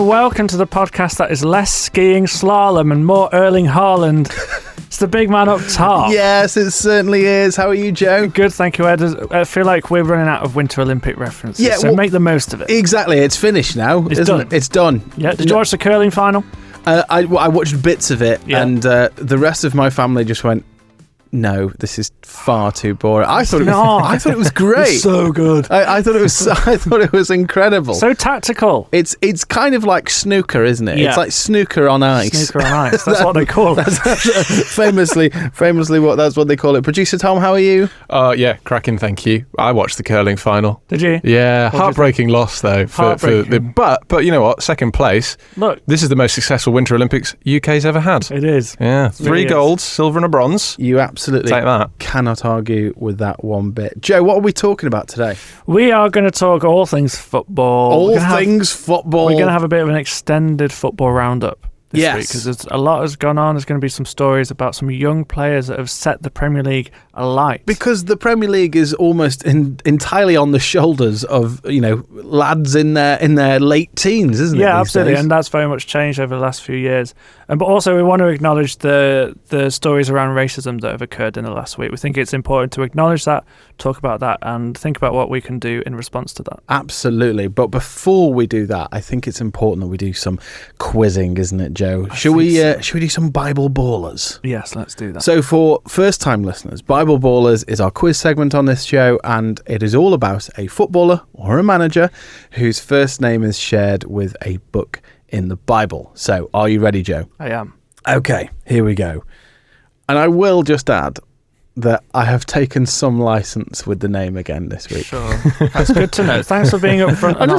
welcome to the podcast that is less skiing slalom and more Erling Haaland. It's the big man up top. Yes, it certainly is. How are you, Joe? Good, thank you, Ed. I feel like we're running out of Winter Olympic references, so make the most of it. Exactly, it's finished now, isn't it? It's done. Yeah, did you watch the curling final? I watched bits of it, and the rest of my family just went, no, this is far too boring. I thought it was great. It's so good. I thought it was incredible. So tactical. It's kind of like snooker, isn't it? Yeah. It's like snooker on ice. Snooker on ice. That's what they call it. famously, that's what they call it. Producer Tom, how are you? Yeah, cracking, thank you. I watched the curling final. Did you? Yeah, heartbreaking loss though. But you know what? Second place. Look, this is the most successful Winter Olympics UK's ever had. It is. Yeah, 3 golds, silver and a bronze. You absolutely take that. Cannot argue with that one bit. Joe, what are we talking about today? We are going to talk all things football. Football. We're going to have a bit of an extended football roundup this week because a lot has gone on. There's going to be some stories about some young players that have set the Premier League alight. Because the Premier League is almost entirely on the shoulders of lads in their late teens, isn't it? Yeah, absolutely, and that's very much changed over the last few years. But also, we want to acknowledge the stories around racism that have occurred in the last week. We think it's important to acknowledge that, talk about that, and think about what we can do in response to that. Absolutely. But before we do that, I think it's important that we do some quizzing, isn't it, Joe? Should we do some Bible Ballers? Yes, let's do that. So for first-time listeners, Bible Ballers is our quiz segment on this show, and it is all about a footballer or a manager whose first name is shared with a book in the Bible. So, are you ready, Joe? I am. Okay, here we go. And I will just add that I have taken some license with the name again this week. Sure. That's good to know. Thanks for being upfront. I'm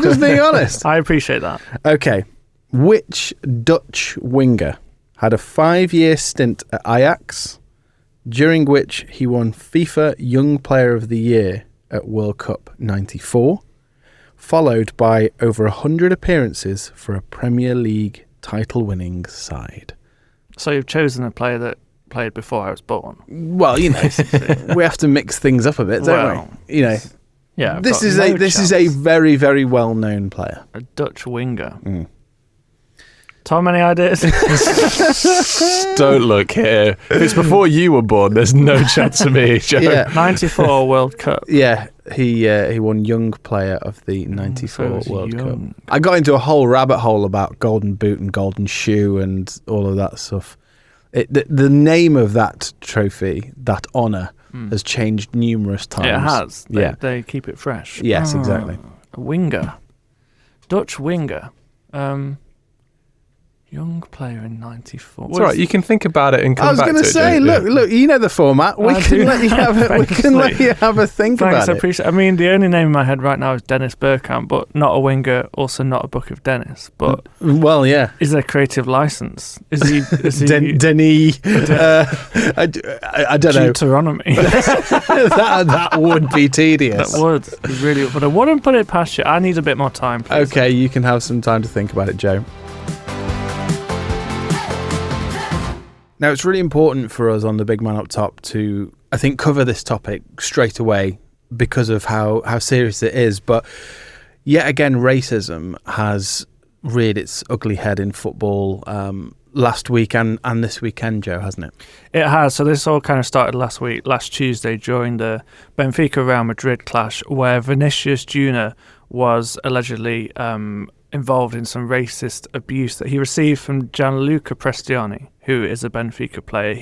just being honest. I appreciate that. Okay. Which Dutch winger had a 5-year stint at Ajax, during which he won FIFA Young Player of the Year at World Cup 94, followed by over 100 appearances for a Premier League title-winning side? So you've chosen a player that played before I was born. Well, we have to mix things up a bit, don't we? Yeah. This is a very, very well-known player. A Dutch winger. Mm. Tom, any ideas? Don't look here. If it's before you were born, there's no chance of me, Joe. Yeah. 94 World Cup. Yeah, he won Young Player of the 94 World Cup. I got into a whole rabbit hole about Golden Boot and Golden Shoe and all of that stuff. The name of that trophy, that honour, has changed numerous times. It has. They keep it fresh. Yes, exactly. A winger. Dutch winger. Young player in 94. It's all right, you can think about it and come back to it. I was going to say, look, you know the format. We can let you have a think about it. I appreciate it. I mean, the only name in my head right now is Dennis Bergkamp, but not a winger, also not a book of Dennis. But well, yeah. Is there creative license? Is he Denis? I don't know. Deuteronomy. that would be tedious. That would be really. But I wouldn't put it past you. I need a bit more time, please. Okay, you can have some time to think about it, Joe. Now, it's really important for us on the Big Man Up Top to, I think, cover this topic straight away because of how serious it is. But yet again, racism has reared its ugly head in football last week and this weekend, Joe, hasn't it? It has. So this all kind of started last Tuesday during the Benfica-Real Madrid clash, where Vinicius Junior was allegedly involved in some racist abuse that he received from Gianluca Prestiani, who is a Benfica player.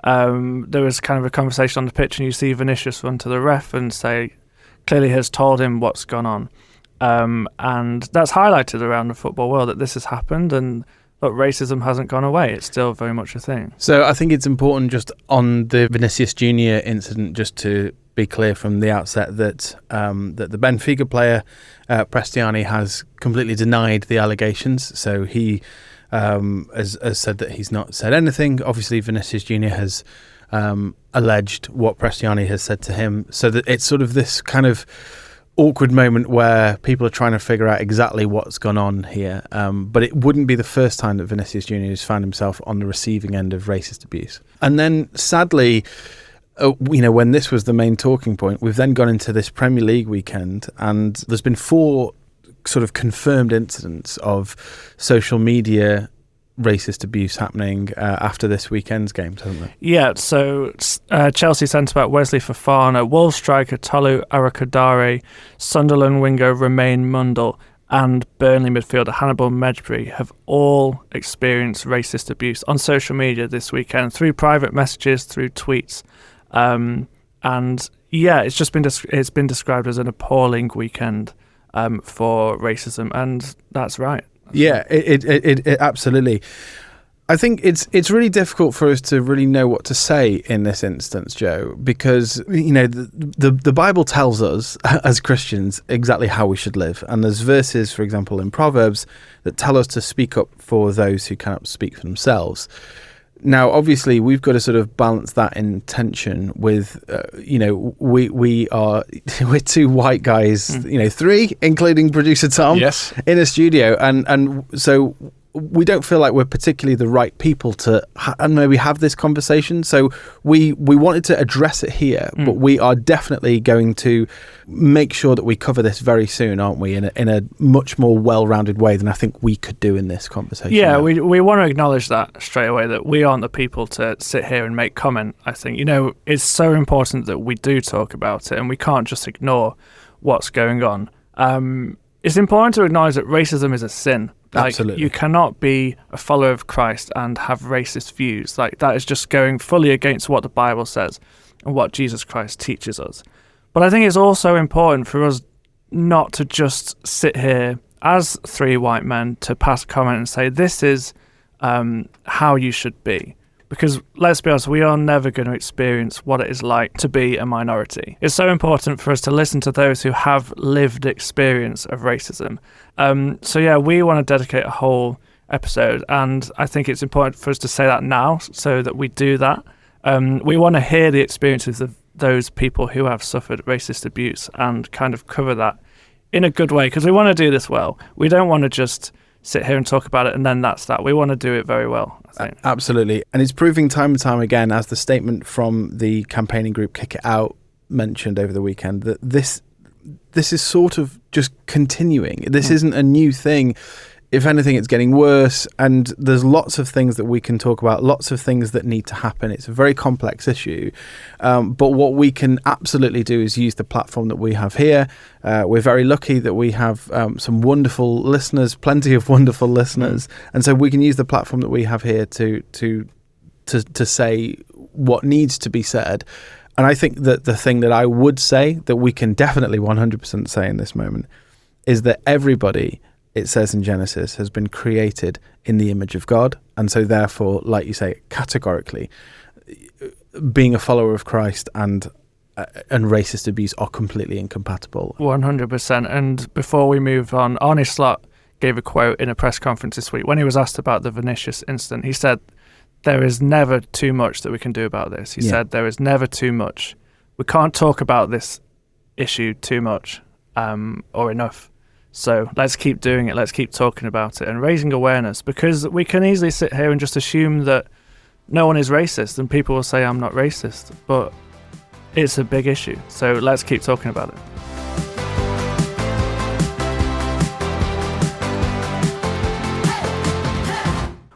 There was kind of a conversation on the pitch, and you see Vinicius run to the ref and say, clearly has told him what's gone on. And that's highlighted around the football world that this has happened, and look, racism hasn't gone away. It's still very much a thing. So I think it's important just on the Vinicius Junior incident just to be clear from the outset that the Benfica player, Prestiani, has completely denied the allegations. So he has said that he's not said anything. Obviously, Vinicius Junior has alleged what Prestiani has said to him. So that it's sort of this kind of awkward moment where people are trying to figure out exactly what's gone on here. But it wouldn't be the first time that Vinicius Junior has found himself on the receiving end of racist abuse. And then, sadly, when this was the main talking point, we've then gone into this Premier League weekend, and there's been 4 sort of confirmed incidents of social media racist abuse happening after this weekend's games, haven't they? Yeah, so Chelsea centre-back Wesley Fofana, Wolves striker Tolu Arakadare, Sunderland winger Romain Mundle, and Burnley midfielder Hannibal Medbury have all experienced racist abuse on social media this weekend through private messages, through tweets, and yeah, it's just been described as an appalling weekend for racism, and that's right. Yeah, it absolutely. I think it's really difficult for us to really know what to say in this instance, Joe, because the Bible tells us as Christians exactly how we should live, and there's verses, for example, in Proverbs that tell us to speak up for those who cannot speak for themselves. Now, obviously, we've got to sort of balance that in tension with, we're two white guys, three, including producer Tom, yes, in a studio, and so we don't feel like we're particularly the right people to maybe have this conversation. So we wanted to address it here, but we are definitely going to make sure that we cover this very soon, aren't we? In a much more well-rounded way than I think we could do in this conversation. Yeah, we want to acknowledge that straight away, that we aren't the people to sit here and make comment. I think, it's so important that we do talk about it, and we can't just ignore what's going on. It's important to acknowledge that racism is a sin. Absolutely. You cannot be a follower of Christ and have racist views. That is just going fully against what the Bible says and what Jesus Christ teaches us. But I think it's also important for us not to just sit here as three white men to pass a comment and say, this is how you should be. Because let's be honest, we are never going to experience what it is like to be a minority. It's so important for us to listen to those who have lived experience of racism. So yeah, we want to dedicate a whole episode, and I think it's important for us to say that now so that we do that. We want to hear the experiences of those people who have suffered racist abuse and kind of cover that in a good way, because we want to do this well. We don't want to just sit here and talk about it and then that's that. We want to do it very well, I think. Absolutely. And it's proving time and time again, as the statement from the campaigning group Kick It Out mentioned over the weekend, that this is sort of just continuing. This isn't a new thing. If anything, it's getting worse, and there's lots of things that we can talk about, lots of things that need to happen. It's a very complex issue, but what we can absolutely do is use the platform that we have here. We're very lucky that we have some wonderful listeners, plenty of wonderful listeners, and so we can use the platform that we have here to say what needs to be said. And I think that the thing that I would say that we can definitely 100% say in this moment is that everybody, it says in Genesis, has been created in the image of God. And so therefore, like you say, categorically, being a follower of Christ and racist abuse are completely incompatible. 100%. And before we move on, Arne Slot gave a quote in a press conference this week when he was asked about the Vinicius incident. He said, there is never too much that we can do about this. He said, there is never too much. We can't talk about this issue too much or enough. So let's keep doing it. Let's keep talking about it and raising awareness, because we can easily sit here and just assume that no one is racist and people will say I'm not racist, but it's a big issue. So let's keep talking about it.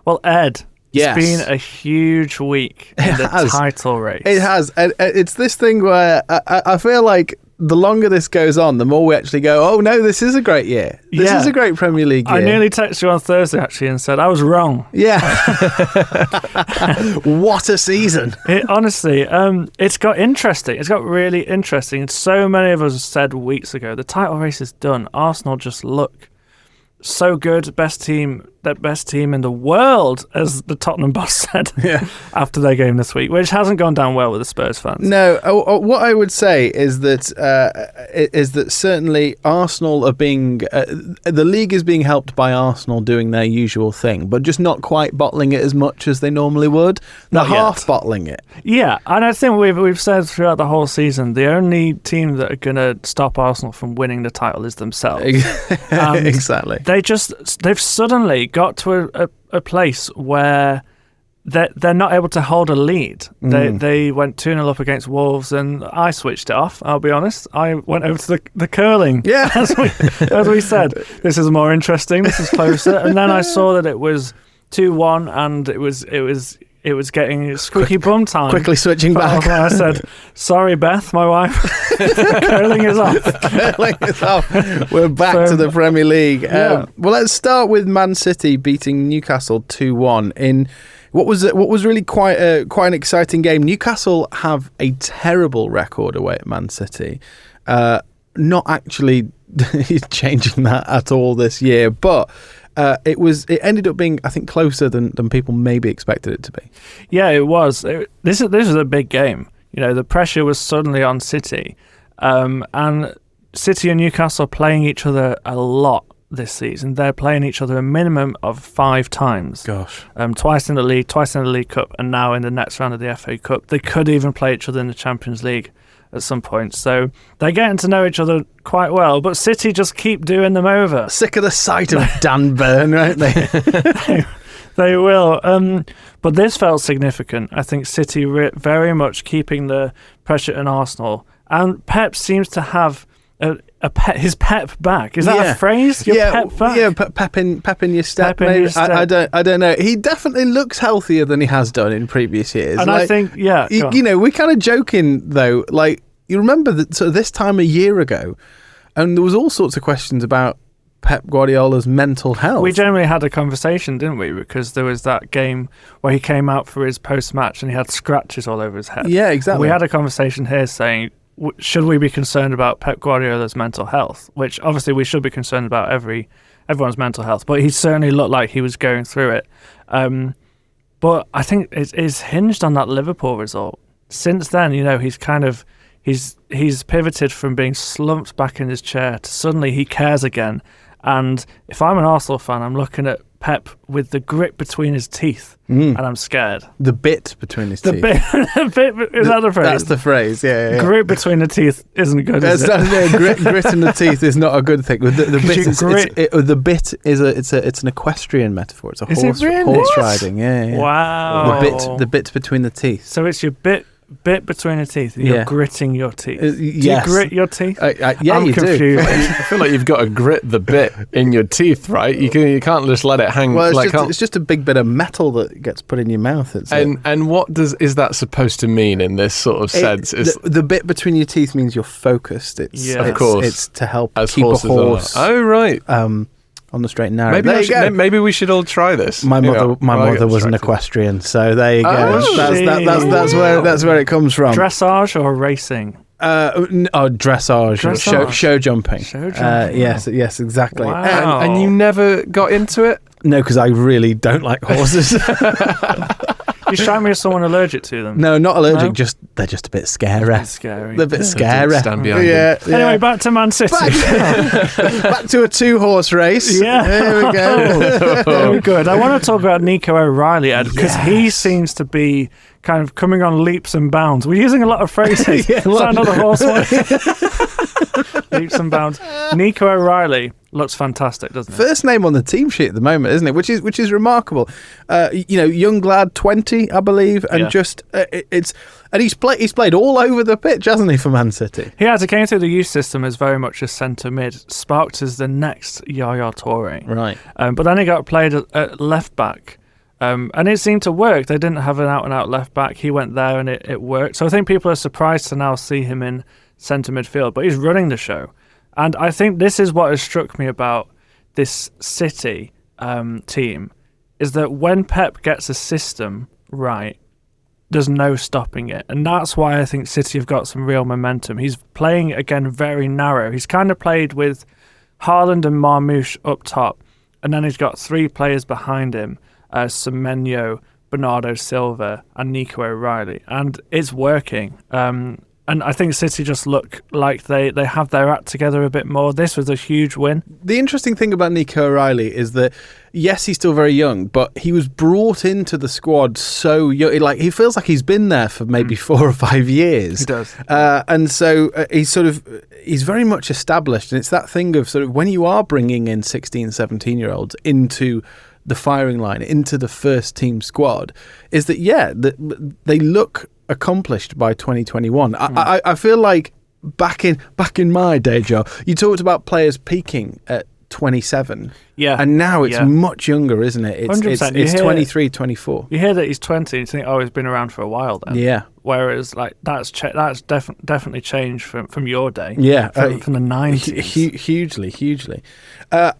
Well, Ed, yes. It's been a huge week in the title race. It has. And it's this thing where I feel like the longer this goes on, the more we actually go, oh no, this is a great year. This is a great Premier League year. I nearly texted you on Thursday actually and said I was wrong. Yeah. What a season. Honestly, it's got interesting. It's got really interesting. And so many of us said weeks ago, the title race is done. Arsenal just look so good, best team in the world, as the Tottenham boss said after their game this week, which hasn't gone down well with the Spurs fans. No, what I would say is that certainly Arsenal are being the league is being helped by Arsenal doing their usual thing, but just not quite bottling it as much as they normally would. They're half bottling it. Yeah, and I think we've said throughout the whole season, the only team that are going to stop Arsenal from winning the title is themselves. Exactly. They've suddenly got to a place where they're not able to hold a lead. They went 2-0 up against Wolves, and I switched it off, I'll be honest. I went over to the curling. Yeah. as we said, this is more interesting, this is closer. And then I saw that it was 2-1, and it was getting squeaky bum time. Quickly switching back. I said, sorry, Beth, my wife. Curling is off. Curling is off. We're back to the Premier League. Well, let's start with Man City beating Newcastle 2-1 in what was really quite an exciting game. Newcastle have a terrible record away at Man City. Not actually changing that at all this year, but it ended up being, I think, closer than people maybe expected it to be. Yeah, it was. This is a big game. The pressure was suddenly on City, and City and Newcastle are playing each other a lot this season. They're playing each other a minimum of 5 times. Gosh. Twice in the league, twice in the League Cup, and now in the next round of the FA Cup. They could even play each other in the Champions League at some point. So they're getting to know each other quite well, but City just keep doing them over. Sick of the sight of Dan Burn, aren't they? They will. But this felt significant. I think City very much keeping the pressure on Arsenal. And Pep seems to have his pep back. Is that a phrase? Pep back? Yeah, pep in your step. Pep in your step. I don't know. He definitely looks healthier than he has done in previous years. And I think, we're kind of joking though. Like, you remember that sort of this time a year ago, and there was all sorts of questions about Pep Guardiola's mental health. We generally had a conversation, didn't we? Because there was that game where he came out for his post-match and he had scratches all over his head. Yeah, exactly. We had a conversation here saying, should we be concerned about Pep Guardiola's mental health? Which obviously we should be concerned about everyone's mental health, but he certainly looked like he was going through it. But I think it's hinged on that Liverpool result. Since then, he's pivoted from being slumped back in his chair to suddenly he cares again. And if I'm an Arsenal fan, I'm looking at Pep with the grit between his teeth, and I'm scared. The bit between his teeth. The bit is that the phrase? That's the phrase. Yeah. Grit between the teeth isn't good. Is it? Grit in the teeth is not a good thing. The bit is it's an equestrian metaphor. It's a horse riding. Yeah. Wow. The bit between the teeth. So it's your bit between the teeth. You're gritting your teeth. Yes. Do you grit your teeth? Yeah, you confused. do. I feel like you've got to grit the bit in your teeth, right? You can't just let it hang. Well, it's just a big bit of metal that gets put in your mouth. And what is that supposed to mean in this sort of sense? The bit between your teeth means you're focused. Of course. It's to help as keep a horse. Oh, right. On the straight and narrow. Maybe we should all try this. My mother was an equestrian, so there you go. That's where it comes from. Dressage or racing? Dressage. Show jumping. Yes, exactly. Wow. And you never got into it? No, because I really don't like horses. You strike me as someone allergic to them. No, not allergic. No? They're just a bit scary. They're scary. They're a bit scary. Stand behind them. Anyway, back to Man City. Back to a 2-horse race. Yeah. There we go. Very good. I want to talk about Nico O'Reilly, Ed, because he seems to be kind of coming on leaps and bounds. We're using a lot of phrases. Is that another horse one? Leaps and bounds. Nico O'Reilly looks fantastic, doesn't it? First name on the team sheet at the moment, isn't it? Which is remarkable. Young lad, 20, I believe, and he's played all over the pitch, hasn't he, for Man City? He has. He came through the youth system as very much a centre mid, sparked as the next Yaya Toure. Right. But then he got played at left back. And it seemed to work. They didn't have an out-and-out left-back. He went there and it worked. So I think people are surprised to now see him in centre midfield. But he's running the show. And I think this is what has struck me about this City team, is that when Pep gets a system right, there's no stopping it. And that's why I think City have got some real momentum. He's playing, again, very narrow. He's kind of played with Haaland and Marmoush up top. And then he's got 3 players behind him. Semenyo, Bernardo Silva and Nico O'Reilly, and it's working. And I think City just look like they have their act together a bit more. This was a huge win. The interesting thing about Nico O'Reilly is that, yes, he's still very young, but he was brought into the squad so young. Like, he feels like he's been there for maybe 4 or 5 years. He does. And so he's very much established. And it's that thing of sort of when you are bringing in 16, 17-year-olds into the firing line into the first team squad is that, they look accomplished by 2021. I feel like back in my day, Joe, you talked about players peaking at 27. Yeah. And now it's much younger, isn't it? It's 100%. It's 23, 24. You hear that he's 20 and you think, oh, he's been around for a while then. Yeah. Whereas, like, that's definitely changed from your day. Yeah. From the 90s. Hugely.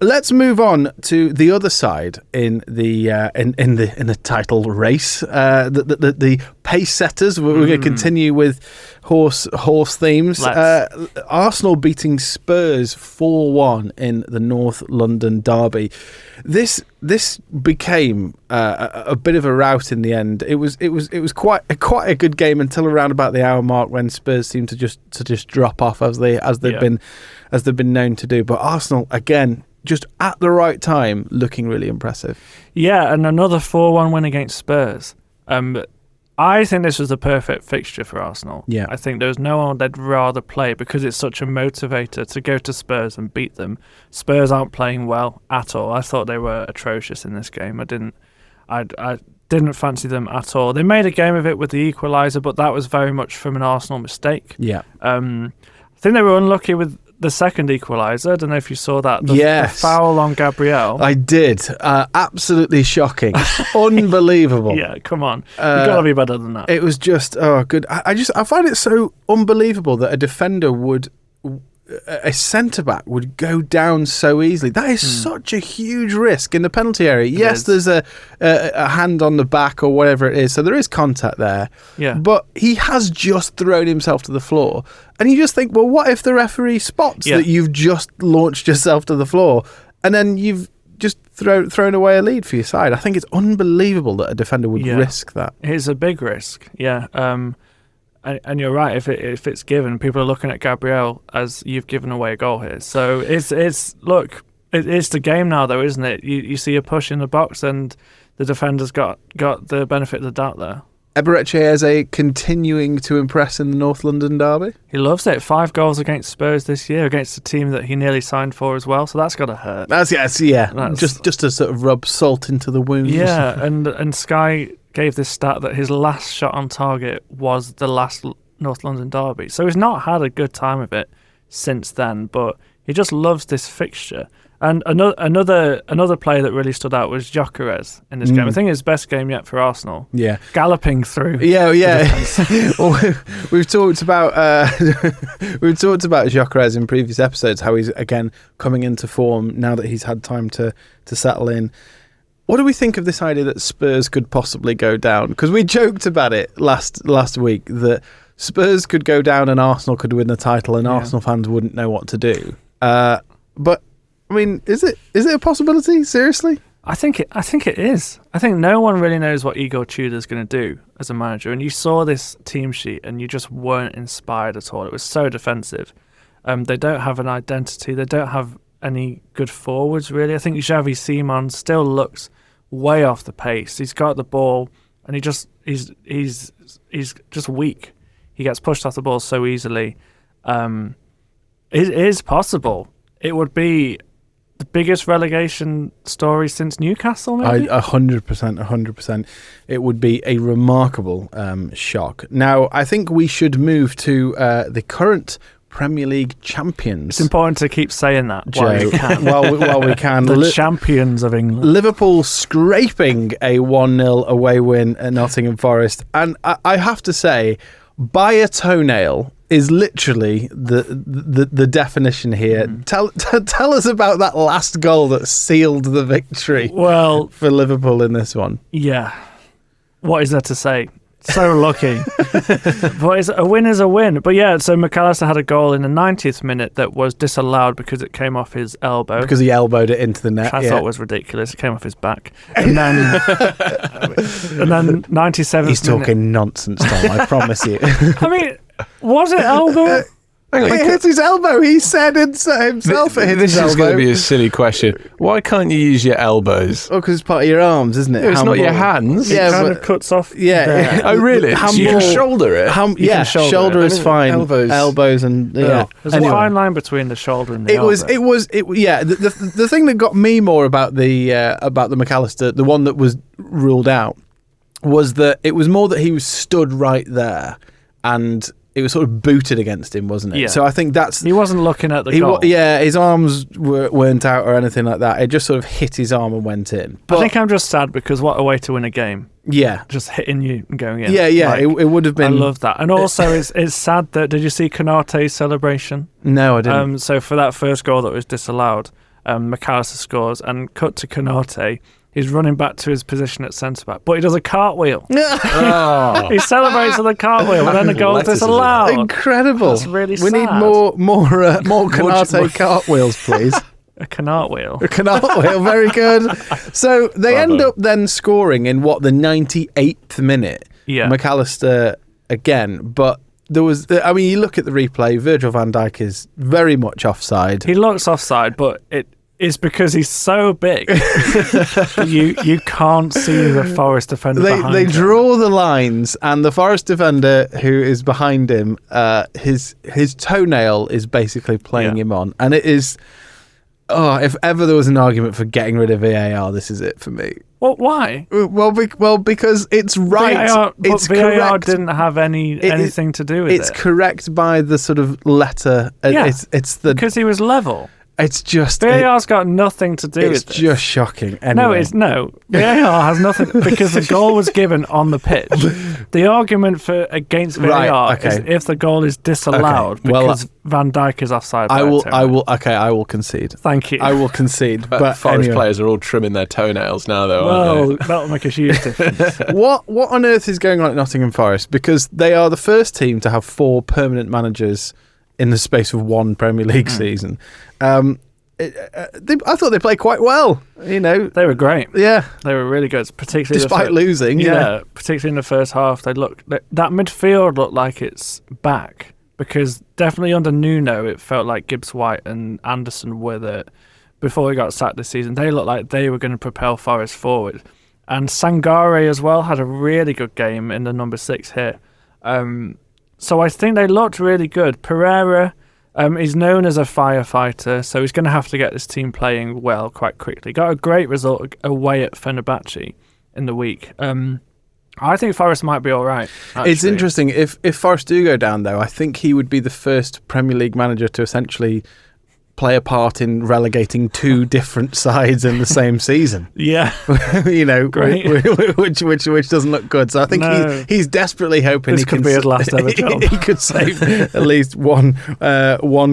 Let's move on to the other side in the title race. The pace setters. We're going to continue with horse themes. Arsenal beating Spurs 4-1 in the North London derby. This became a bit of a rout in the end. It was quite a good game until around about the hour mark when Spurs seemed to just drop off as they've been known to do. But Arsenal again, just at the right time, looking really impressive. Yeah, and another 4-1 win against Spurs. I think this was the perfect fixture for Arsenal. Yeah. I think there's no one they'd rather play because it's such a motivator to go to Spurs and beat them. Spurs aren't playing well at all. I thought they were atrocious in this game. I didn't fancy them at all. They made a game of it with the equaliser, but that was very much from an Arsenal mistake. Yeah. I think they were unlucky with the second equaliser. I don't know if you saw that. The foul on Gabriel. I did. Absolutely shocking. Unbelievable. Yeah, come on. You've got to be better than that. It was just, good. I find it so unbelievable that a centre-back would go down so easily. That is such a huge risk in the penalty area. Yes, there's a hand on the back or whatever it is, so there is contact there. Yeah. But he has just thrown himself to the floor. And you just think, well, what if the referee spots that you've just launched yourself to the floor and then you've just thrown away a lead for your side? I think it's unbelievable that a defender would risk that. It's a big risk, yeah. And you're right. If it's given, people are looking at Gabriel as you've given away a goal here. So it's the game now, though, isn't it? You see a push in the box, and the defender's got the benefit of the doubt there. Eberechi Eze continuing to impress in the North London derby. He loves it. 5 goals against Spurs this year, against a team that he nearly signed for as well. So that's got to hurt. That's just to sort of rub salt into the wounds. Yeah, and Sky gave this stat that his last shot on target was the last North London derby. So he's not had a good time of it since then, but he just loves this fixture. And another player that really stood out was Gyökeres in this game. I think his best game yet for Arsenal. Yeah, galloping through. Yeah. Well, we've talked about Gyökeres in previous episodes. How he's again coming into form now that he's had time to settle in. What do we think of this idea that Spurs could possibly go down? Because we joked about it last week that Spurs could go down and Arsenal could win the title, and Arsenal fans wouldn't know what to do. But I mean, is it a possibility? Seriously? I think it is. I think no one really knows what Igor Tudor's going to do as a manager, and you saw this team sheet and you just weren't inspired at all. It was so defensive. They don't have an identity. They don't have any good forwards, really. I think Xavi Simons still looks way off the pace. He's got the ball, and he's just weak. He gets pushed off the ball so easily. It is possible. It would be the biggest relegation story since Newcastle, maybe? 100%. It would be a remarkable shock. Now, I think we should move to the current Premier League champions. It's important to keep saying that while you can. while we can. The champions of England. Liverpool scraping a 1-0 away win at Nottingham Forest. And I have to say, by a toenail is literally the definition here. Tell us about that last goal that sealed the victory for Liverpool in this one. Yeah. What is there to say? So lucky. But a win is a win. But yeah, so McAllister had a goal in the 90th minute that was disallowed because it came off his elbow. Because he elbowed it into the net. Which I thought was ridiculous. It came off his back. And then 97th He's talking nonsense, Tom, I promise you. I mean, was it elbow? Hang on. It hit his elbow. He said himself it hit his elbow. This is going to be a silly question. Why can't you use your elbows? Oh, because it's part of your arms, isn't it? It's not your hands. It kind of cuts off. Yeah. Oh, really? So you can shoulder it? Yeah, shoulder is fine. Elbows and yeah. There's a fine line between the shoulder and the elbow. The thing that got me more about the McAllister, the one that was ruled out, was that it was more that he was stood right there and it was sort of booted against him, wasn't it? Yeah. So I think he wasn't looking at the goal. His arms weren't out or anything like that. It just sort of hit his arm and went in. But I think I'm just sad because what a way to win a game. Yeah. Just hitting you and going in. Yeah. Like, it would have been. I love that. And also, it's sad that. Did you see Konate's celebration? No, I didn't. So for that first goal that was disallowed, McAllister scores and cut to Konate. He's running back to his position at centre-back, but he does a cartwheel. Oh. He celebrates with a cartwheel, and then the goal is disallowed. Incredible. That's really sad. We need more Konate cartwheels, please. A canard wheel. A canard wheel, very good. So they end up then scoring in the 98th minute. Yeah. McAllister again, but there was, you look at the replay, Virgil van Dijk is very much offside. He looks offside, but it's because he's so big. you can't see the Forest defender behind him. They draw the lines, and the Forest defender who is behind him, his toenail is basically playing him on. And it is, if ever there was an argument for getting rid of VAR, this is it for me. Well, why? Well, because it's right. VAR didn't have anything to do with it. It's correct by the sort of letter. It's because he was level. It's just VAR's got nothing to do with it. It's just shocking. Anyway. No. VAR has nothing because the goal was given on the pitch. The argument against VAR is if the goal is disallowed because Van Dijk is offside. I will concede. Thank you. I will concede. But Forest players are all trimming their toenails now, though. Well, that'll make a huge difference. What on earth is going on at Nottingham Forest? Because they are the first team to have 4 permanent managers in the space of 1 Premier League season. I thought they played quite well. They were great. Yeah, they were really good, particularly despite losing. Yeah, particularly in the first half. That midfield looked like it's back because definitely under Nuno, it felt like Gibbs White and Anderson were there before he got sacked this season. They looked like they were going to propel Forest forward, and Sangare as well had a really good game in the number 6 here. So I think they looked really good. Pereira is known as a firefighter, so he's going to have to get this team playing well quite quickly. Got a great result away at Fenerbahce in the week. I think Forest might be all right. Actually. It's interesting. If Forest do go down, though, I think he would be the first Premier League manager to essentially play a part in relegating 2 different sides in the same season. Yeah. Great. which doesn't look good. So I think he's desperately hoping this could be his last ever job. He could save at least one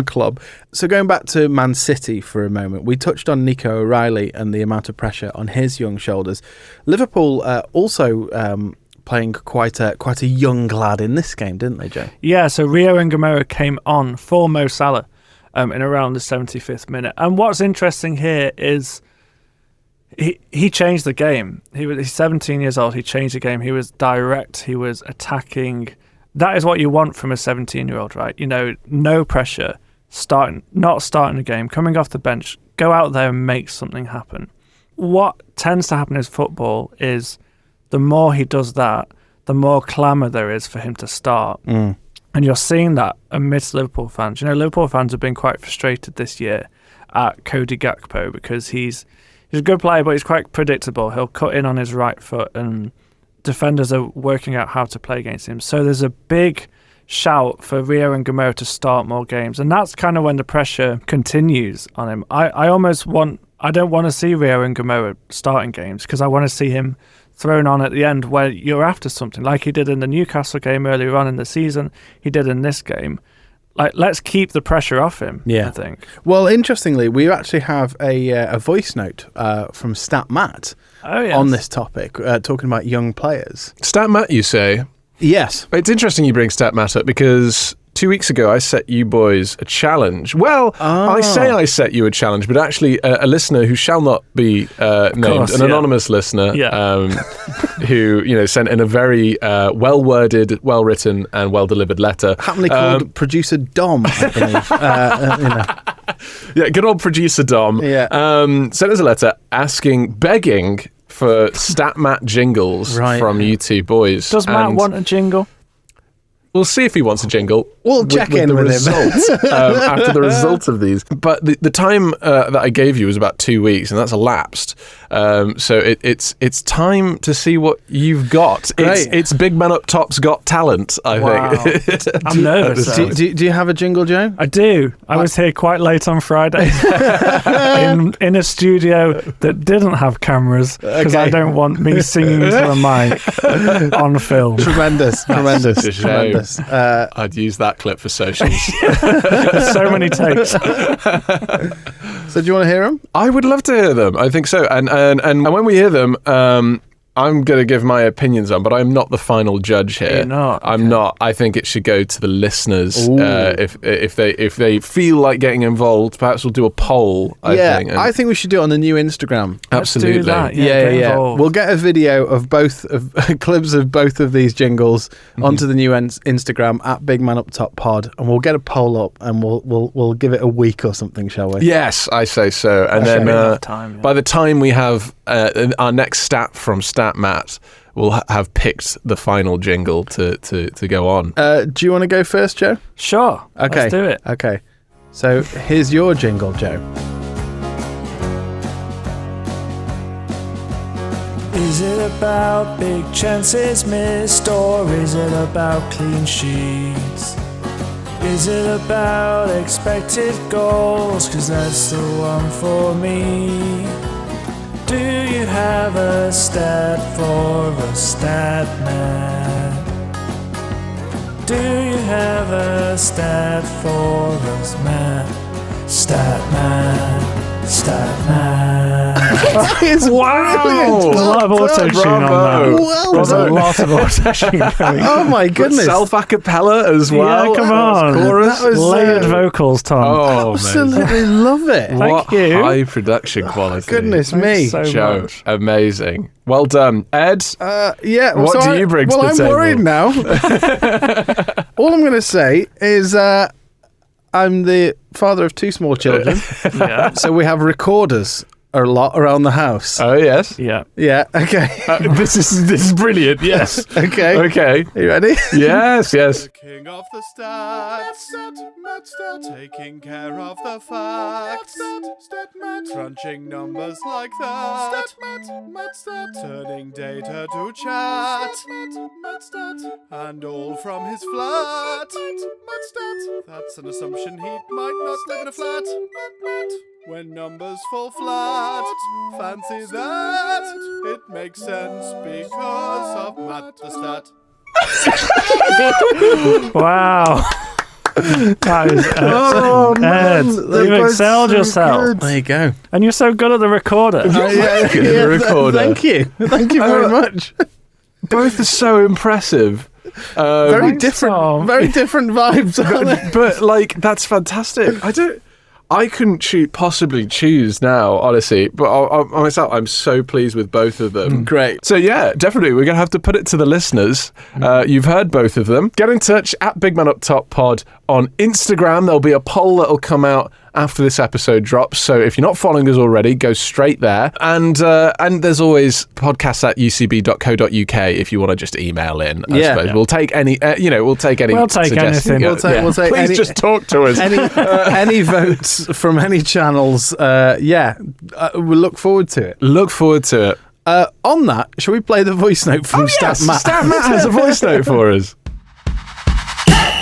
club. So going back to Man City for a moment, we touched on Nico O'Reilly and the amount of pressure on his young shoulders. Liverpool also playing quite a young lad in this game, didn't they, Joe? Yeah, so Rio Ngomero came on for Mo Salah in around the 75th minute. And what's interesting here is he changed the game. He's 17 years old. He changed the game. He was direct. He was attacking. That is what you want from a 17-year-old, right? No pressure, not starting the game, coming off the bench, go out there and make something happen. What tends to happen in football is the more he does that, the more clamour there is for him to start. And you're seeing that amidst Liverpool fans. Liverpool fans have been quite frustrated this year at Cody Gakpo because he's a good player, but he's quite predictable. He'll cut in on his right foot, and defenders are working out how to play against him. So there's a big shout for Rio and Ngomero to start more games, and that's kind of when the pressure continues on him. I don't want to see Rio and Ngomero starting games because I want to see him thrown on at the end where you're after something, like he did in the Newcastle game earlier on in the season. He did in this game. Let's keep the pressure off him. Yeah, I think. Well, interestingly, we actually have a voice note from Stat Matt on this topic, talking about young players. Stat Matt, you say? Yes. It's interesting you bring Stat Matt up because 2 weeks ago, I set you boys a challenge. Well, I say I set you a challenge, but actually a listener who shall not be named, an anonymous listener, who sent in a very well-worded, well-written, and well-delivered letter. Happily called Producer Dom, I believe. Yeah, good old Producer Dom. Yeah. Sent us a letter begging for Stat Matt Jingles from you two boys. Does Matt want a jingle? We'll see if he wants a jingle. We'll check in the with results, after the result of these. But the time that I gave you was about 2 weeks, and that's elapsed. So it's time to see what you've got. It's Big Man Up Top's Got Talent, I think. I'm nervous. Do you have a jingle, Joe? I do. I was here quite late on Friday in a studio that didn't have cameras because I don't want me singing into a mic on film. Tremendous. I'd use that clip for socials. There's so many takes. So do you want to hear them? I would love to hear them. I think so. And when we hear them, I'm going to give my opinions on, but I'm not the final judge here. You're not? I'm not. I think it should go to the listeners. If they feel like getting involved, perhaps we'll do a poll. I think we should do it on the new Instagram. Absolutely. Let's do that. Yeah. We'll get a video of clips of both of these jingles onto the new Instagram at Big Man Up Top Pod, and we'll get a poll up, and we'll give it a week or something, shall we? Yes, I say so. And then by the time we have our next stat from Stat Matt, we'll have picked the final jingle to go on. Do you want to go first, Joe? Sure. Okay. Let's do it. Okay. So here's your jingle, Joe. Is it about big chances missed, or is it about clean sheets? Is it about expected goals, 'cause that's the one for me? Do you have a stat for a stat man? Do you have a stat for us, man? Stat man, stat man. It's Wow! There's a lot of auto-tune on that. Well There's a done. lot of auto-tune going. Oh my goodness. Self-a-cappella as well. Yeah, come on. Chorus. That was, Layered vocals, Tom. Oh, Absolutely love it. what Thank you. high production quality. Goodness me. so Joe, much. amazing. Well done. Ed? Yeah. What do you bring to the I'm table? worried now. All I'm going to say is I'm the father of two small children, Yeah. so we have recorders a lot around the house. Oh, yes. Yeah. Yeah, okay. This is brilliant. Yes. Okay. Okay. Are you ready? Yes, yes. The king of the stats, Matt Stat, taking care of the facts, Stat Matt, crunching numbers like that, Matt Stat, turning data to chat, Matt Stat, and all from his flat, Matt Stat. That's an assumption he might not live in a flat, when numbers fall flat. Fancy that, it makes sense because of Matt the Stat. Wow. That is Oh, man. Ed, They're you've both excelled so yourself. good. There you go. And you're so good at the recorder. The recorder. Thank you. Thank you very much. Both are so impressive. Very Thanks, different. Tom. Very different vibes, aren't they? But like, that's fantastic. I couldn't possibly choose now, honestly. But myself, I'm so pleased with both of them. Great. So yeah, definitely, we're going to have to put it to the listeners. You've heard both of them. Get in touch at Big Man Up Top Pod on Instagram. There'll be a poll that'll come out after this episode drops. So if you're not following us already, go straight there. And there's always podcasts at ucb.co.uk if you want to just email in. I suppose we'll take any. We'll take any. We'll take suggestions. anything. We'll take Please any- just talk to us. Any votes from any channels, we'll look forward to it. Look forward to it. On that, shall we play the voice note from Stat Matt? Stat Matt has a voice note for us.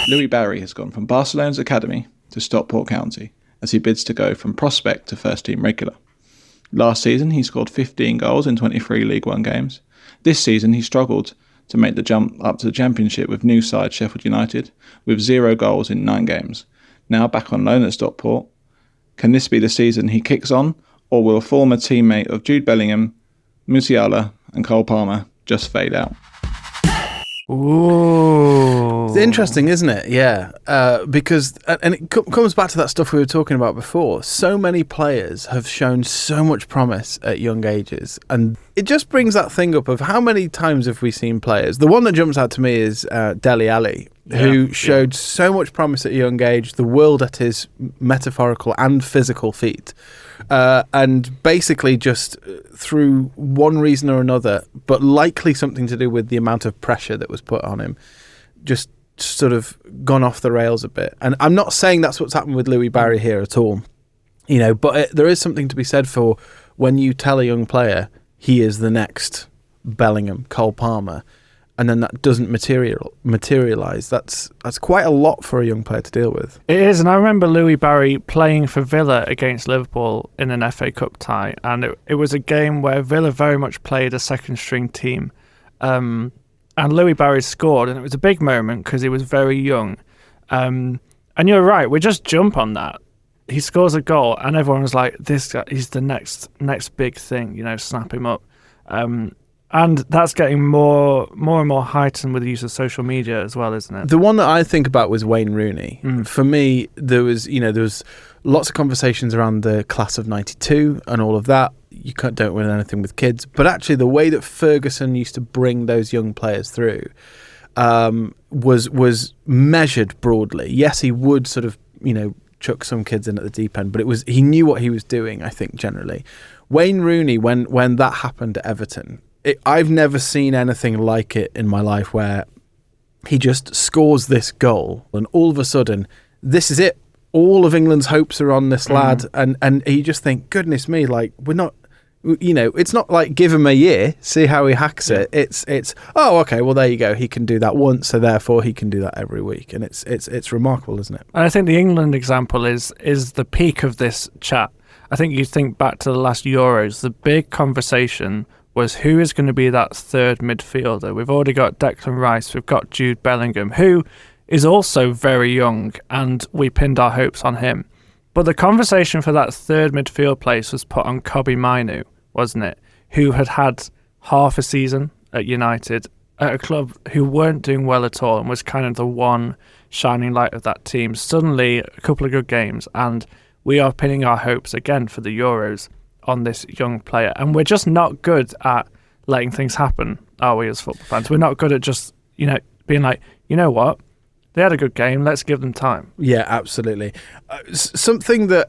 Louis Barry has gone from Barcelona's academy to Stockport County as he bids to go from prospect to first-team regular. Last season, he scored 15 goals in 23 League One games. This season, he struggled to make the jump up to the Championship with new side Sheffield United, with 0 goals in 9 games. Now back on loan at Stockport, can this be the season he kicks on, or will a former teammate of Jude Bellingham, Musiala and Cole Palmer just fade out? Ooh. interesting, isn't it? Yeah, because and it comes back to that stuff we were talking about before. So many players have shown so much promise at young ages, and it just brings that thing up of how many times have we seen players. The one that jumps out to me is Dele Alli, who showed so much promise at a young age, the world at his metaphorical and physical feet. And basically just through one reason or another, but likely something to do with the amount of pressure that was put on him, just sort of gone off the rails a bit. And I'm not saying that's what's happened with Louis Barry here at all, but there is something to be said for when you tell a young player he is the next Bellingham, Cole Palmer, and then that doesn't materialise. That's quite a lot for a young player to deal with. It is, and I remember Louis Barry playing for Villa against Liverpool in an FA Cup tie, and it was a game where Villa very much played a second-string team. And Louis Barry scored, and it was a big moment because he was very young. And you're right, we just jump on that. He scores a goal, and everyone was like, "This guy, he's the next big thing, snap him up." And that's getting more and more heightened with the use of social media as well, isn't it? The one that I think about was Wayne Rooney. For me, there was lots of conversations around the class of '92 and all of that. You don't win anything with kids, but actually the way that Ferguson used to bring those young players through was measured broadly. Yes, he would sort of chuck some kids in at the deep end, but he knew what he was doing. I think generally, Wayne Rooney, when that happened at Everton. I've never seen anything like it in my life, where he just scores this goal and all of a sudden, this is it. All of England's hopes are on this lad. And you just think, goodness me, like, we're not, it's not like give him a year, see how he hacks it. It's oh, okay, well, there you go. He can do that once, so therefore he can do that every week. And it's remarkable, isn't it? And I think the England example is the peak of this chat. I think you think back to the last Euros, the big conversation was who is going to be that third midfielder. We've already got Declan Rice, we've got Jude Bellingham, who is also very young, and we pinned our hopes on him. But the conversation for that third midfield place was put on Kobbie Mainoo, wasn't it? Who had half a season at United, at a club who weren't doing well at all, and was kind of the one shining light of that team. Suddenly, a couple of good games, and we are pinning our hopes again for the Euros on this young player, and we're just not good at letting things happen, are we, as football fans? We're not good at just being like, you know what, they had a good game, let's give them time. Yeah, absolutely. Something that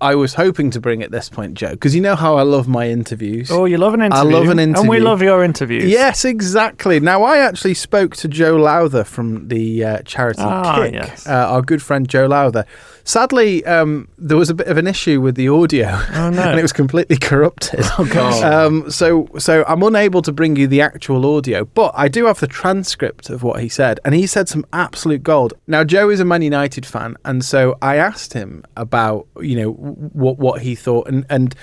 I was hoping to bring at this point, Joe, because you know how I love my interviews. Oh, you love an interview. I love an interview. And we love your interviews. Yes, exactly. Now, I actually spoke to Joe Lowther from the charity Kick, yes. Our good friend Joe Lowther. Sadly, there was a bit of an issue with the audio, and it was completely corrupted. Oh, God. So I'm unable to bring you the actual audio, but I do have the transcript of what he said, and he said some absolute gold. Now, Joe is a Man United fan, and so I asked him about what he thought, and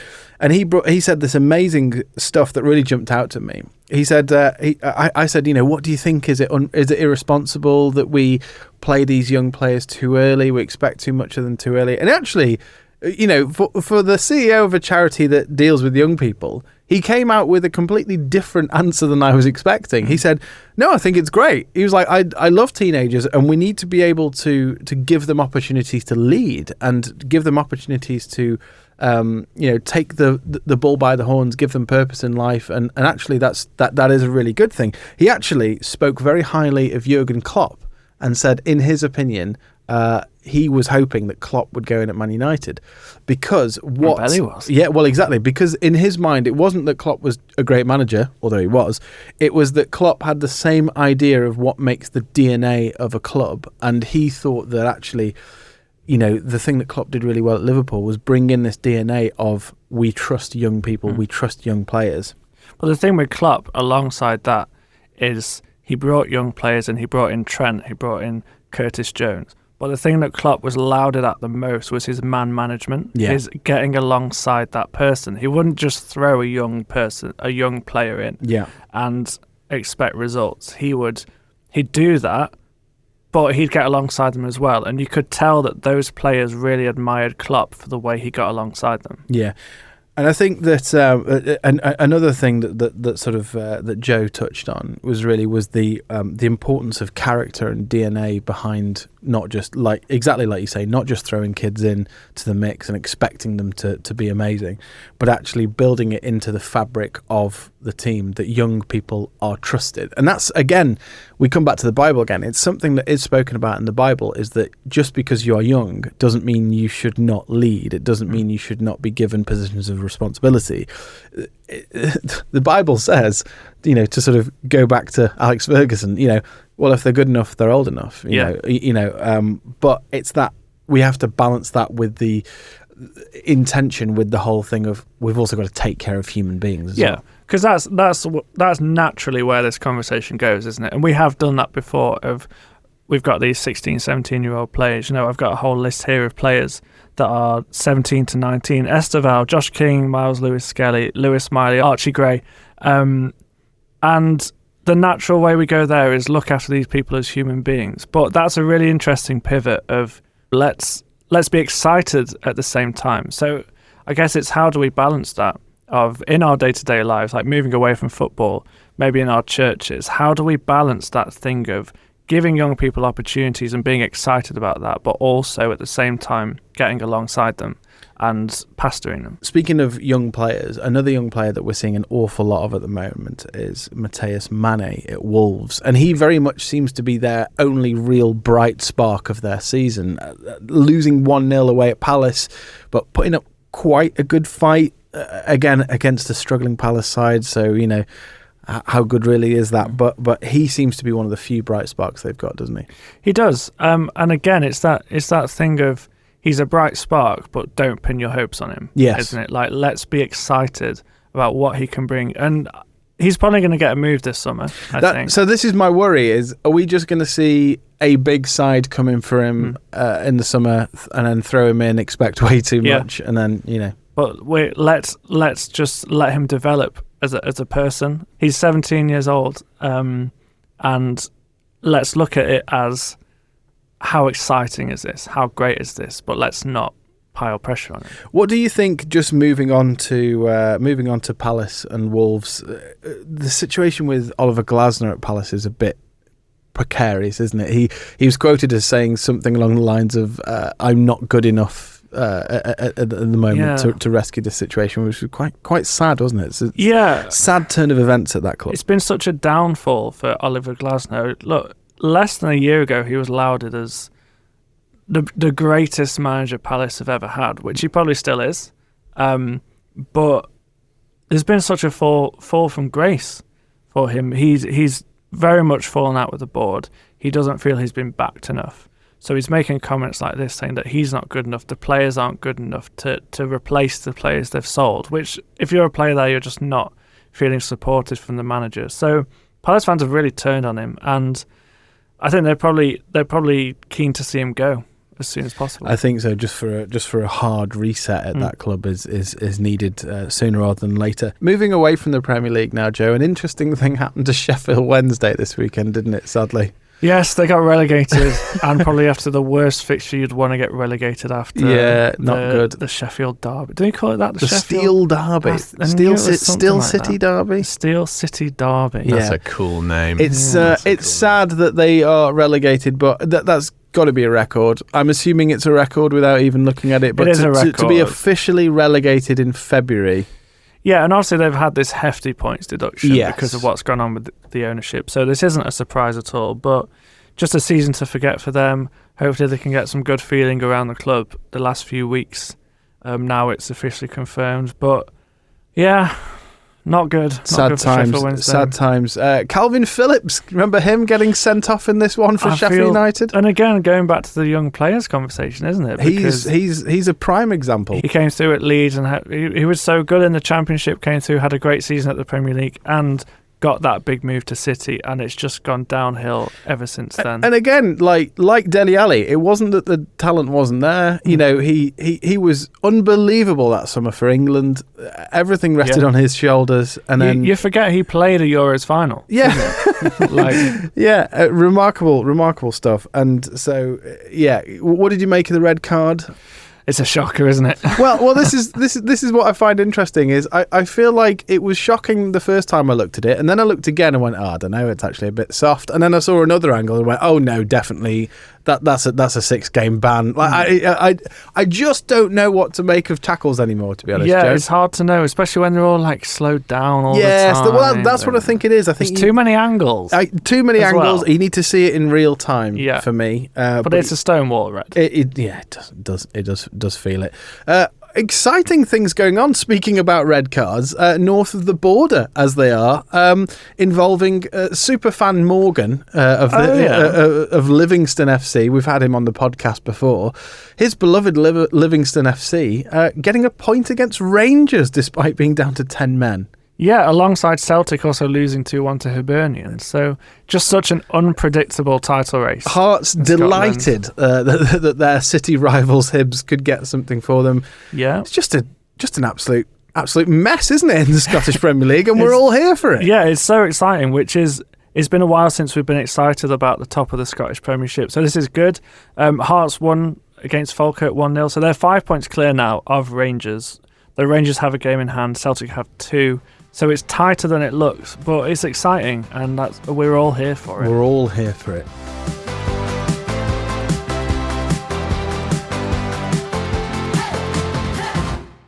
he said this amazing stuff that really jumped out to me. He said, I said, what do you think? Is it irresponsible that we play these young players too early? We expect too much of them too early. And actually, for the CEO of a charity that deals with young people, he came out with a completely different answer than I was expecting. He said, no, I think it's great. He was like, I love teenagers, and we need to be able to give them opportunities to lead and give them opportunities to take the bull by the horns, give them purpose in life, and actually that is a really good thing. He actually spoke very highly of Jurgen Klopp and said, in his opinion, he was hoping that Klopp would go in at Man United because what? I bet he was. Yeah, well, exactly, because in his mind, it wasn't that Klopp was a great manager, although he was. It was that Klopp had the same idea of what makes the DNA of a club, and he thought that actually, the thing that Klopp did really well at Liverpool was bring in this DNA of we trust young people, we trust young players. But the thing with Klopp, alongside that, is he brought young players in. He brought in Trent, he brought in Curtis Jones. But the thing that Klopp was lauded at the most was his man management, his getting alongside that person. He wouldn't just throw a young player in and expect results. He'd do that, but he'd get alongside them as well. And you could tell that those players really admired Klopp for the way he got alongside them. Yeah. And I think that another thing that sort of that Joe touched on was the importance of character and DNA behind not just exactly like you say, not just throwing kids in to the mix and expecting them to be amazing, but actually building it into the fabric of the team that young people are trusted. And that's, again, we come back to the Bible again. It's something that is spoken about in the Bible, is that just because you are young doesn't mean you should not lead. It doesn't mean you should not be given positions of responsibility. The Bible says, to sort of go back to Alex Ferguson, well, if they're good enough, they're old enough. But it's that we have to balance that with the intention, with the whole thing of we've also got to take care of human beings as well. Because that's naturally where this conversation goes, isn't it? And we have done that before. We've got these 16, 17-year-old players. I've got a whole list here of players that are 17 to 19. Esteval, Josh King, Miles Lewis-Skelly, Lewis Miley, Archie Gray. And the natural way we go there is look after these people as human beings. But that's a really interesting pivot of let's be excited at the same time. So I guess it's how do we balance that of in our day-to-day lives, like moving away from football, maybe in our churches, how do we balance that thing of giving young people opportunities and being excited about that, but also at the same time getting alongside them and pastoring them? Speaking of young players, another young player that we're seeing an awful lot of at the moment is Mateus Mane at Wolves. And he very much seems to be their only real bright spark of their season. Losing 1-0 away at Palace, but putting up quite a good fight again against a struggling Palace side. So, how good really is that? But he seems to be one of the few bright sparks they've got, doesn't he? He does. And again, it's that thing of he's a bright spark, but don't pin your hopes on him. Yes. Isn't it? Like, let's be excited about what he can bring. And he's probably going to get a move this summer, I think. So this is my worry, is are we just going to see a big side come in for him in the summer and then throw him in, expect way too much, and then, But let's just let him develop as a person. He's 17 years old, and let's look at it as how exciting is this? How great is this? But let's not pile pressure on it. What do you think? Just moving on to Palace and Wolves, the situation with Oliver Glasner at Palace is a bit precarious, isn't it? He was quoted as saying something along the lines of "I'm not good enough." At the moment to rescue this situation, which was quite sad, wasn't it? It's a sad turn of events at that club. It's been such a downfall for Oliver Glasner. Look, less than a year ago, he was lauded as the greatest manager Palace have ever had, which he probably still is. But there's been such a fall from grace for him. He's very much fallen out with the board. He doesn't feel he's been backed enough. So he's making comments like this, saying that he's not good enough, the players aren't good enough to replace the players they've sold, which if you're a player there, you're just not feeling supported from the manager. So Palace fans have really turned on him, and I think they're probably keen to see him go as soon as possible. I think so. Just for a hard reset at that club is needed sooner rather than later. Moving away from the Premier League now, Joe, an interesting thing happened to Sheffield Wednesday this weekend, didn't it, sadly? Yes, they got relegated, and probably after the worst fixture you'd want to get relegated after. Yeah, not good. The Sheffield Derby. Do you call it that? The Steel Derby. Steel City Derby. Steel City Derby. That's a cool name. It's sad that they are relegated, but that's got to be a record. I'm assuming it's a record without even looking at it. But it is a record. To be officially relegated in February. Yeah, and obviously they've had this hefty points deduction because of what's gone on with the ownership. So this isn't a surprise at all, but just a season to forget for them. Hopefully they can get some good feeling around the club the last few weeks. Now it's officially confirmed. But yeah, not good. Sad times. Calvin Phillips, remember him getting sent off in this one for Sheffield United? And again, going back to the young players conversation, isn't it? Because he's a prime example. He came through at Leeds and he was so good in the Championship, came through, had a great season at the Premier League, and got that big move to City, and it's just gone downhill ever since then. And again, like Dele Alli, it wasn't that the talent wasn't there. You know, he was unbelievable that summer for England. Everything rested on his shoulders, and then you forget he played a Euros final. Yeah, remarkable stuff. And so, what did you make of the red card? It's a shocker, isn't it? Well, this is what I find interesting is I feel like it was shocking the first time I looked at it, and then I looked again and went, I don't know, it's actually a bit soft. And then I saw another angle and went, oh no, definitely that's a 6-game ban. Like I just don't know what to make of tackles anymore, to be honest. Yeah, Joe. it's hard to know, especially when they're all like slowed down all the Yes, time. well, that's what I think it is. I think There's too many angles. Too many as angles. well. You need to see it in real time. Yeah. For me, but it's a stonewall red. It does feel it. Exciting things going on. Speaking about red cards, north of the border, as they are, involving superfan Morgan of Livingston FC. We've had him on the podcast before. His beloved Livingston FC getting a point against Rangers despite being down to 10 men. Yeah, alongside Celtic also losing 2-1 to Hibernian. So just such an unpredictable title race. Hearts delighted that their city rivals Hibs could get something for them. Yeah. It's just an absolute mess, isn't it, in the Scottish Premier League? And we're all here for it. Yeah, it's so exciting, it's been a while since we've been excited about the top of the Scottish Premiership. So this is good. Hearts won against Falkirk 1-0. So they're 5 points clear now of Rangers. The Rangers have a game in hand. Celtic have 2. So it's tighter than it looks, but it's exciting, and we're all here for it. We're all here for it.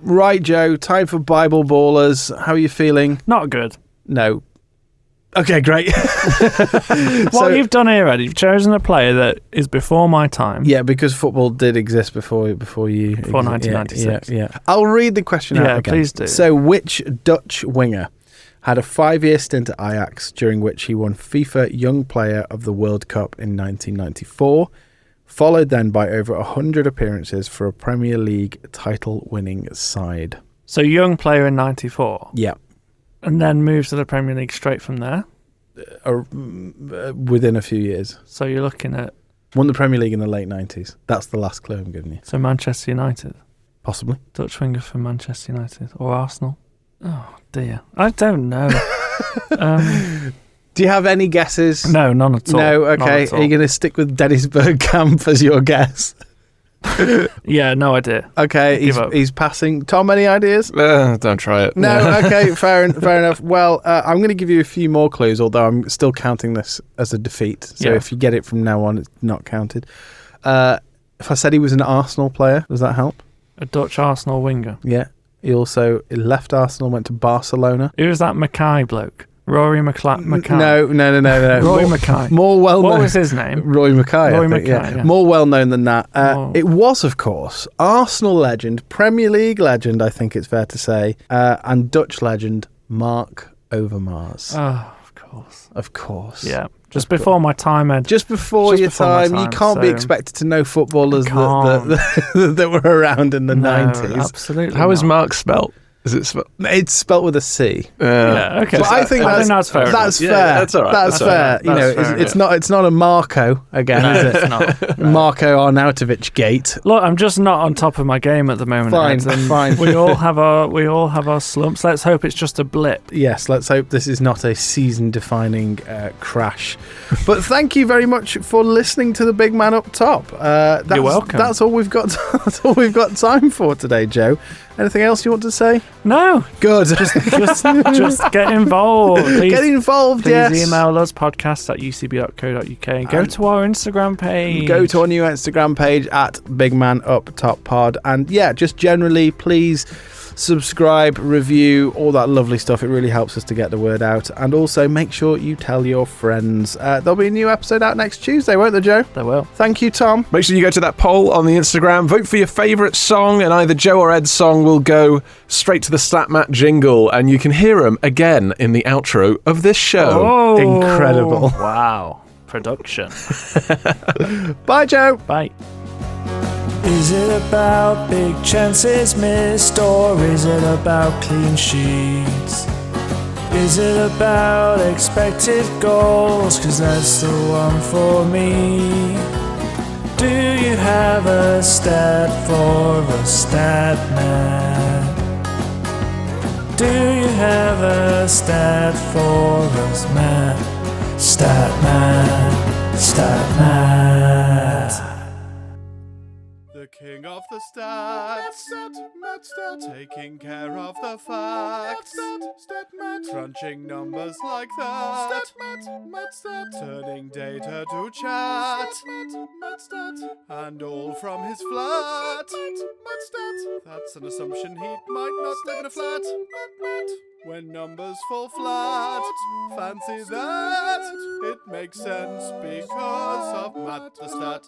Right, Joe, time for Bible Ballers. How are you feeling? Not good. No. Okay, great. What you've done here, Ed, you've chosen a player that is before my time. Yeah, because football did exist before you. Before 1996. Yeah. I'll read the question out again. Please do. So, which Dutch winger had a 5-year stint at Ajax during which he won FIFA Young Player of the World Cup in 1994, followed then by over 100 appearances for a Premier League title-winning side? So young player in 94. Yeah. And then moves to the Premier League straight from there. Within a few years. So you're looking at... Won the Premier League in the late 90s. That's the last clue I'm giving you. So Manchester United. Possibly. Dutch winger for Manchester United. Or Arsenal. Oh, dear. I don't know. Do you have any guesses? No, none at all. No, okay. Are you going to stick with Dennis Bergkamp as your guess? Yeah, no idea. Okay, he's passing. Tom, any ideas? Don't try it. No, okay, fair enough. Well, I'm going to give you a few more clues, although I'm still counting this as a defeat. So if you get it from now on, it's not counted. If I said he was an Arsenal player, does that help? A Dutch Arsenal winger. Yeah. He left Arsenal, went to Barcelona. Who was that Mackay bloke? Rory Mackay. No. Roy Mackay. More well known. What was his name? Roy Mackay. Roy I think, Mackay, yeah. More well known than that. It was, of course, Arsenal legend, Premier League legend, I think it's fair to say, and Dutch legend Mark Overmars. Oh, of course. Yeah. Just before my time, Ed. Just before your time. You can't be expected to know footballers that were around in the 90s. Absolutely. How is Mark spelt? Is it spelled? It's spelt with a C. Yeah, okay. But I think that's fair. That's fair. Yeah, that's all right. That's fair. You know, it's not a Marco again, No, is it? it's not. No. Marco Arnautovic gate. Look, I'm just not on top of my game at the moment. Fine. We all have our slumps. Let's hope it's just a blip. Yes, let's hope this is not a season-defining crash. But thank you very much for listening to the Big Man Up Top. You're welcome. That's all we've got. That's all we've got time for today, Joe. Anything else you want to say? No. Good. Just get involved. Please, get involved, yes. Please email us, podcast@ucb.co.uk, and go to our Instagram page. Go to our new Instagram page at Big Man Up Top Pod. And yeah, just generally, please subscribe, review, all that lovely stuff. It really helps us to get the word out. And also make sure you tell your friends. There'll be a new episode out next Tuesday, won't there, Joe? There will. Thank you, Tom. Make sure you go to that poll on the Instagram, vote for your favourite song, and either Joe or Ed's song will go straight to the Stat Matt jingle, and you can hear them again in the outro of this show. Oh, incredible. Wow. Production. Bye, Joe. Bye. Is it about big chances missed, or is it about clean sheets? Is it about expected goals, 'cause that's the one for me? Do you have a stat for a stat man? Do you have a stat for us, man? Stat man, stat man. King of the stats, Matt Stat, taking care of the facts, Stat Matt, crunching numbers like that, Matt Stat, turning data to chat, Matt Stat, and all from his flat, Matt Stat. That's an assumption he might not live in a flat. When numbers fall flat, fancy that, it makes sense because of Matt the Stat.